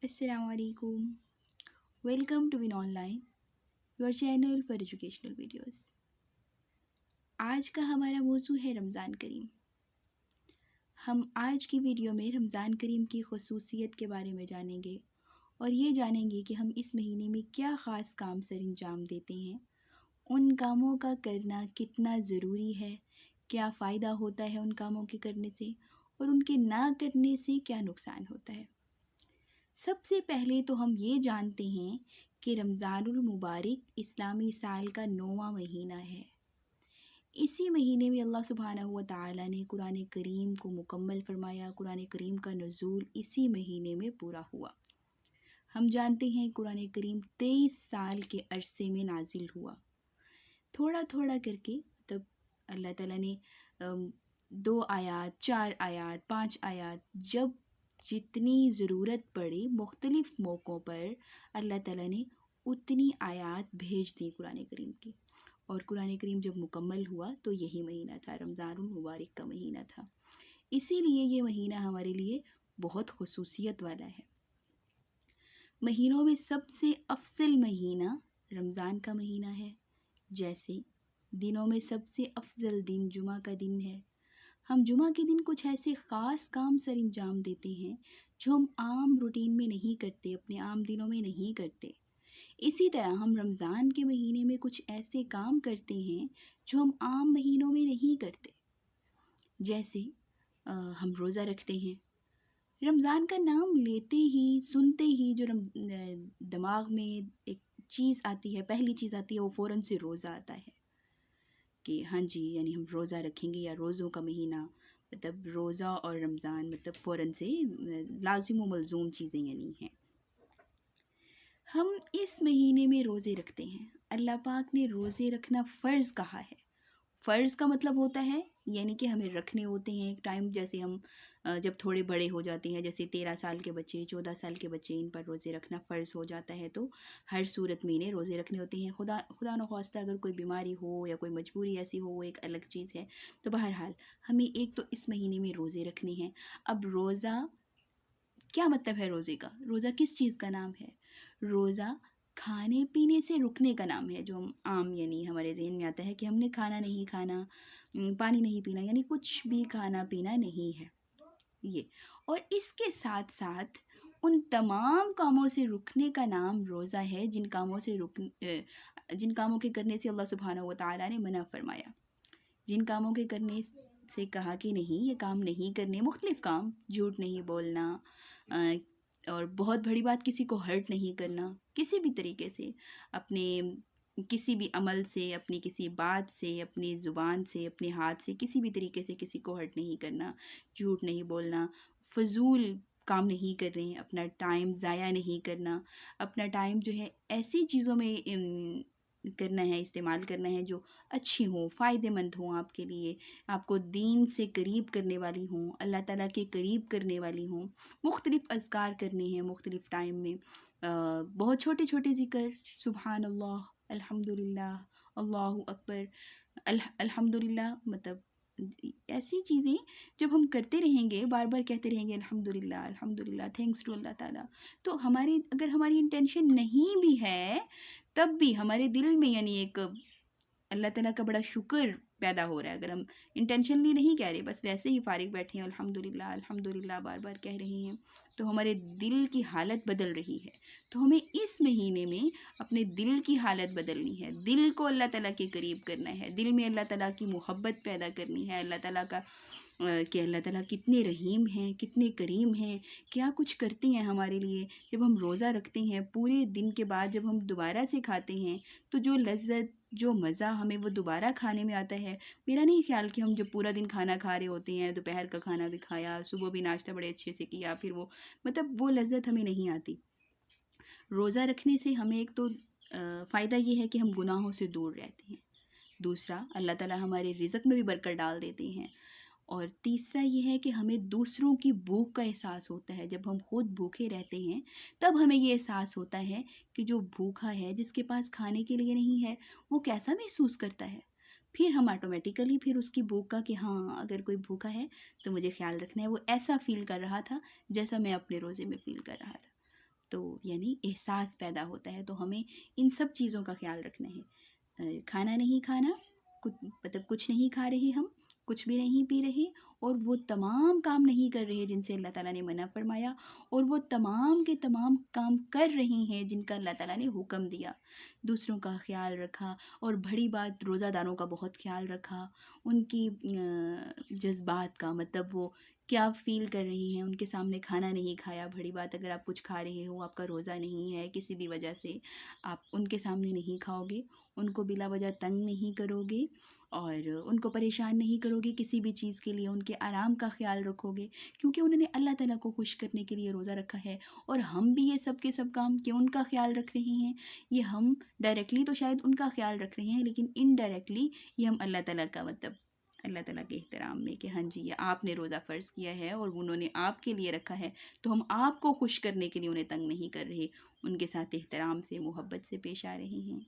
Assalamu alaikum. Welcome to Win Online, your channel for educational videos. आज का हमारा मौजू है रमज़ान करीम। हम आज की वीडियो में रमज़ान करीम की खसूसियत के बारे में जानेंगे और ये जानेंगे कि हम इस महीने में क्या ख़ास काम सर अंजाम देते हैं, उन कामों का करना कितना ज़रूरी है, क्या फ़ायदा होता है उन कामों के करने से और उनके ना करने से क्या नुकसान होता है। सबसे पहले तो हम ये जानते हैं कि रमज़ानुल मुबारक इस्लामी साल का 9वां महीना है। इसी महीने में अल्लाह सुब्हानहू व तआला ने कुरान करीम को मुकम्मल फरमाया। कुरान करीम का नुज़ूल इसी महीने में पूरा हुआ। हम जानते हैं कुरान करीम 23 साल के अरसे में नाजिल हुआ। थोड़ा थोड़ा करके तब अल्लाह ताला ने 2 आयात, 4 आयात, 5 आयात, जब जितनी ज़रूरत पड़ी मुख्तलिफ़ मौक़ों पर अल्लाह ताला ने उतनी आयात भेज दी कुरान करीम की। और कुरान करीम जब मुकम्मल हुआ तो यही महीना था, रमज़ानुल मुबारक का महीना था। इसीलिए ये महीना हमारे लिए बहुत खुसूसियत वाला है। महीनों में सबसे अफजल महीना रमज़ान का महीना है। जैसे दिनों में सबसे अफजल दिन जुमा का दिन है। हम जुमा के दिन कुछ ऐसे ख़ास काम सर अंजाम देते हैं जो हम आम रूटीन में नहीं करते, अपने आम दिनों में नहीं करते। इसी तरह हम रमज़ान के महीने में कुछ ऐसे काम करते हैं जो हम आम महीनों में नहीं करते। जैसे हम रोज़ा रखते हैं। रमज़ान का नाम लेते ही, सुनते ही जो दिमाग में एक चीज़ आती है, पहली चीज़ आती है, वो फ़ौरन से रोज़ा आता है कि हाँ जी, यानी हम रोज़ा रखेंगे या रोज़ों का महीना, मतलब रोज़ा और रमज़ान मतलब फ़ौरन से लाज़िम व मलज़ूम चीज़ें यानी हैं। हम इस महीने में रोज़े रखते हैं। अल्लाह पाक ने रोज़े रखना फ़र्ज़ कहा है। फ़र्ज़ का मतलब होता है यानी कि हमें रखने होते हैं एक टाइम। जैसे हम जब थोड़े बड़े हो जाते हैं, जैसे 13 साल के बच्चे, 14 साल के बच्चे, इन पर रोज़े रखना फ़र्ज़ हो जाता है, तो हर सूरत में इन्हें रोज़े रखने होते हैं। खुदा न ख़वास्ता अगर कोई बीमारी हो या कोई मजबूरी ऐसी हो, वो एक अलग चीज़ है। तो बहरहाल हमें एक तो इस महीने में रोज़े रखने हैं। अब रोज़ा क्या मतलब है रोज़े का? रोज़ा किस चीज़ का नाम है? रोज़ा खाने पीने से रुकने का नाम है, जो हम आम यानी हमारे ज़हन में आता है कि हमने खाना नहीं खाना, पानी नहीं पीना, यानी कुछ भी खाना पीना नहीं है ये। और इसके साथ साथ उन तमाम कामों से रुकने का नाम रोज़ा है जिन कामों के करने से अल्लाह सुब्हानहू व तआला ने मना फरमाया। जिन कामों के करने से कहा कि नहीं, ये काम नहीं करने, मुख्तलिफ़ काम, झूठ नहीं बोलना, अ, और बहुत बड़ी बात, किसी को हर्ट नहीं करना किसी भी तरीके से, अपने किसी भी अमल से, अपनी किसी बात से, अपनी ज़ुबान से, अपने हाथ से किसी भी तरीके से किसी को हर्ट नहीं करना, झूठ नहीं बोलना, फ़ज़ूल काम नहीं कर रहे हैं, अपना टाइम ज़ाया नहीं करना, अपना टाइम जो है ऐसी चीज़ों में करना है, इस्तेमाल करना है जो अच्छी हों, फ़ायदेमंद हों आपके लिए, आपको दीन से करीब करने वाली हों, अल्लाह ताला के करीब करने वाली हों। मुख्तलिफ़ अज़कार करने हैं मुख्तलिफ़ टाइम में, बहुत छोटे-छोटे ज़िक्र, सुबहानल्लाह, अल्हम्दुलिल्लाह, अल्लाहु अकबर, अल्हम्दुलिल्लाह, मतलब ऐसी चीज़ें जब हम करते रहेंगे, बार-बार कहते रहेंगे अल्हम्दुलिल्लाह, अल्हम्दुलिल्लाह, थैंक्स टू अल्लाह ताला, तो अगर हमारी इंटेंशन नहीं भी है, तब भी हमारे दिल में यानी एक अल्लाह ताला का बड़ा शुक्र पैदा हो रहा है। अगर हम इंटेंशनली नहीं कह रहे, बस वैसे ही फ़ारिग बैठे हैं, अल्हम्दुलिल्लाह, अल्हम्दुलिल्लाह बार-बार कह रहे हैं, तो हमारे दिल की हालत बदल रही है। तो हमें इस महीने में अपने दिल की हालत बदलनी है, दिल को अल्लाह ताला के करीब करना है, दिल में अल्लाह ताला की मोहब्बत पैदा करनी है, अल्लाह ताला का कि अल्लाह ताला कितने रहीम हैं, कितने करीम हैं, क्या कुछ करते हैं हमारे लिए। जब हम रोज़ा रखते हैं, पूरे दिन के बाद जब हम दोबारा से खाते हैं, तो जो लज़्ज़त, जो मज़ा हमें वो दोबारा खाने में आता है, मेरा नहीं ख़्याल कि हम जब पूरा दिन खाना खा रहे होते हैं, दोपहर का खाना भी खाया, सुबह भी नाश्ता बड़े अच्छे से किया, फिर वो मतलब वो लज़्ज़त हमें नहीं आती। रोज़ा रखने से हमें एक तो फ़ायदा ये है कि हम गुनाहों से दूर रहते हैं। दूसरा, अल्लाह ताला हमारे रिज़्क़ में भी बरकत डाल देते हैं। और तीसरा ये है कि हमें दूसरों की भूख का एहसास होता है। जब हम खुद भूखे रहते हैं, तब हमें ये एहसास होता है कि जो भूखा है, जिसके पास खाने के लिए नहीं है, वो कैसा महसूस करता है। फिर हम ऑटोमेटिकली फिर उसकी भूख का कि हाँ, अगर कोई भूखा है तो मुझे ख़्याल रखना है, वो ऐसा फ़ील कर रहा था जैसा मैं अपने रोज़े में फ़ील कर रहा था। تو یعنی احساس پیدا ہوتا ہے. تو ہمیں ان سب چیزوں کا خیال رکھنا ہے. کھانا نہیں کھانا، مطلب کچھ نہیں کھا رہے ہم، کچھ بھی نہیں پی رہے، اور وہ تمام کام نہیں کر رہے جن سے اللہ تعالیٰ نے منع فرمایا، اور وہ تمام کے تمام کام کر رہے ہیں جن کا اللہ تعالیٰ نے حکم دیا. دوسروں کا خیال رکھا، اور بڑی بات روزہ داروں کا بہت خیال رکھا، ان کی جذبات کا، مطلب وہ کیا فیل کر رہی ہیں، ان کے سامنے کھانا نہیں کھایا. بڑی بات اگر آپ کچھ کھا رہے ہو، آپ کا روزہ نہیں ہے، کسی بھی وجہ سے آپ ان کے سامنے نہیں کھاؤ گے، ان کو بلا وجہ تنگ نہیں کرو گے، اور ان کو پریشان نہیں کرو گے کسی بھی چیز کے لیے، ان کے آرام کا خیال رکھو گے، کیونکہ انہوں نے اللہ تعالیٰ کو خوش کرنے کے لیے روزہ رکھا ہے. اور ہم بھی یہ سب کے سب کام کیوں ان کا خیال رکھ رہے ہیں؟ یہ ہم ڈائریکٹلی تو شاید ان کا خیال رکھ رہے ہیں، لیکن انڈائریکٹلی یہ ہم اللہ تعالیٰ کا، مطلب اللہ تعالیٰ کے احترام میں، کہ ہاں جی یہ آپ نے روزہ فرض کیا ہے اور انہوں نے آپ کے لیے رکھا ہے، تو ہم آپ کو خوش کرنے کے لیے انہیں تنگ نہیں کر رہے، ان کے ساتھ احترام سے، محبت سے پیش آ رہے ہیں.